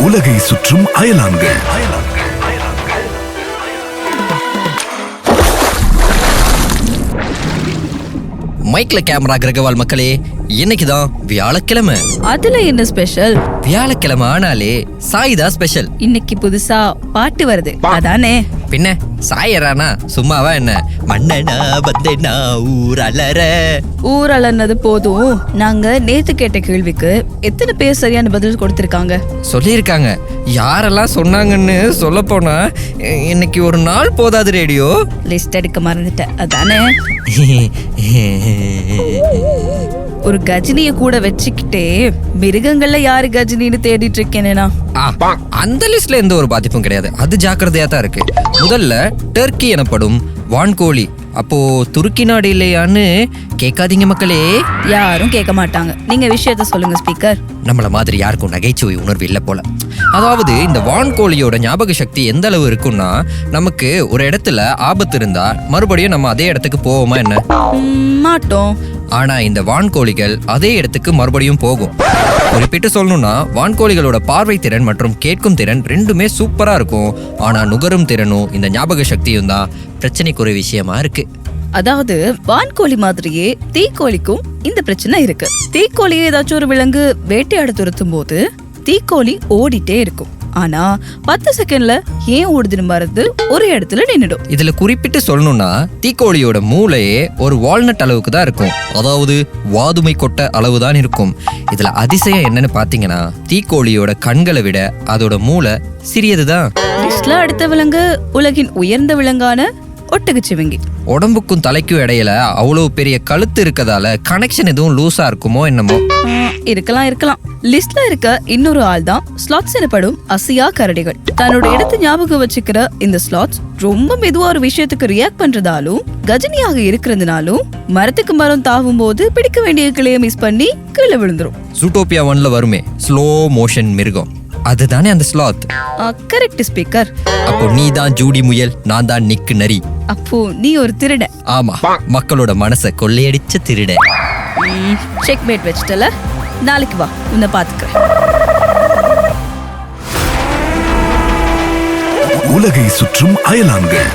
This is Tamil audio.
உலகை சுற்றும் அயலான்கள். மைக்ல கேமரா கிரகவால் மக்களே, இன்னைக்குதான் வியாழக்கிழமை. அதுல என்ன ஸ்பெஷல்? வியாழக்கிழமை ஆனாலே சாய்தா ஸ்பெஷல். இன்னைக்கு புதுசா பாட்டு வருது, அதானே? பின்ன சாயரானா சும்மாவா என்ன? மன்னனா வந்தேனா ஊரலற. ஊரலன்னது போதும். நாங்க நேத்து கேட்ட கேள்விக்கு எத்தனை பேர் சரியான பதில் கொடுத்திருக்காங்க? சொல்லியிருக்காங்க. யாரெல்லாம் சொன்னாங்கன்னு சொல்ல போனா இன்னைக்கு ஒரு நாள் போதாது ரேடியோ. லிஸ்ட் எடுக்க மறந்துட்டேன், அதானே? ஒரு கஜினிய கூட வச்சுக்கிட்டே மிருகங்கள்ல யாரு கஜினின்னு தேடிட்டு இருக்கேனா? அந்த லிஸ்ட்ல எந்த ஒரு பாதிப்பும் கிடையாது. அது ஜாக்கிரதையா தான் இருக்கு. முதல்ல டர்க்கி எனப்படும் வான்கோழி. அப்போ துருக்கி நாடு இல்லையான்னு கேட்காதீங்க மக்களே. யாரும் கேட்க மாட்டாங்க. நீங்க விஷயத்த சொல்லுங்க ஸ்பீக்கர். நம்மள மாதிரி யாருக்கும் நகைச்சுவை உணர்வு இல்லை போல. அதாவது இந்த வான்கோழியோட ஞாபக சக்தி எந்த அளவு இருக்குன்னா, நமக்கு ஒரு இடத்துல ஆபத்து இருந்தா மறுபடியும் நம்ம அதே இடத்துக்கு போவோமா என்ன? மாட்டோம். ஆனா இந்த வான்கோழிகள் அதே இடத்துக்கு மறுபடியும் போகும். குறிப்பிட்டு சொல்லணும்னா வான்கோழிகளோட பார்வை திறன் மற்றும் கேட்கும் திறன் ரெண்டுமே சூப்பரா இருக்கும். ஆனா நுகரும் திறனும் இந்த ஞாபக சக்தியும் தான் பிரச்சனைக்குரிய விஷயமா இருக்கு. அதாவது வான்கோழி மாதிரியே தீக்கோழிக்கும் இந்த பிரச்சனை இருக்கு. தீக்கோழியை ஏதாச்சும் ஒரு விலங்கு வேட்டையாட துரத்தும் போது தீக்கோழி ஓடிட்டே இருக்கும். ஆனா 10 செகண்ட்ல ஏன் ஓடுதுன்னு மறந்து ஒரு இடத்துல நின்னுடும். இதுல குறிப்பிட்டு சொல்லணும்னா தீக்கோழியோட மூளையே ஒரு வால்நட் அளவுக்கு தான் இருக்கும். அதாவது வாதுமை கொட்டை அளவுதான் இருக்கும். இதுல அதிசயம் என்னன்னு பாத்தீங்கன்னா, தீக்கோழியோட கண்களை விட அதோட மூளை சிறியதுதான். லிஸ்ட்ல அடுத்த விலங்கு உலகின் உயர்ந்த விலங்கான ஒட்டகச்சிவிங்கி. உடம்புக்கும் தலைக்கும் இடையில அவ்வளவு பெரிய கழுத்து இருக்கதால கனெக்ஷன் எதுவும் லூசா இருக்குமோ என்னமோ. இருக்கலாம். லிஸ்ட்ல இருக்க இன்னொரு ஆள் தான் ஸ்லாத்ஸ் எனப்படும் அசியா கரடிகள். தன்னோட இடத்தை ஞாபகம் வச்சுக்கிற இந்த ஸ்லாத்ஸ் ரொம்ப மெதுவா ஒரு விஷயத்துக்கு ரியாக்ட் பண்றதாலும் கஜினியாக இருக்கிறதுனாலும் மரத்துக்கு மரம் தாவும் போது பிடிக்க வேண்டிய கிளைய மிஸ் பண்ணி கீழே விழுந்துரும். ஜூட்டோபியா 1ல வருமே ஸ்லோ மோஷன் மிருகம், அதுதானே அந்த ஸ்லாத். Correct speaker. அப்போ நீ தான் ஜூடி முயல், நான் தான் நிக்கு நரி. அப்போ நீ ஒரு திருட. ஆமா, மக்களோட மனசை கொள்ளையடிச்ச திருட. செக் மேட் வச்சிட்டல, நாளைக்கு வா, உன்னை பாத்துக்கிறேன். உலகை சுற்றும் அயலான்கள்.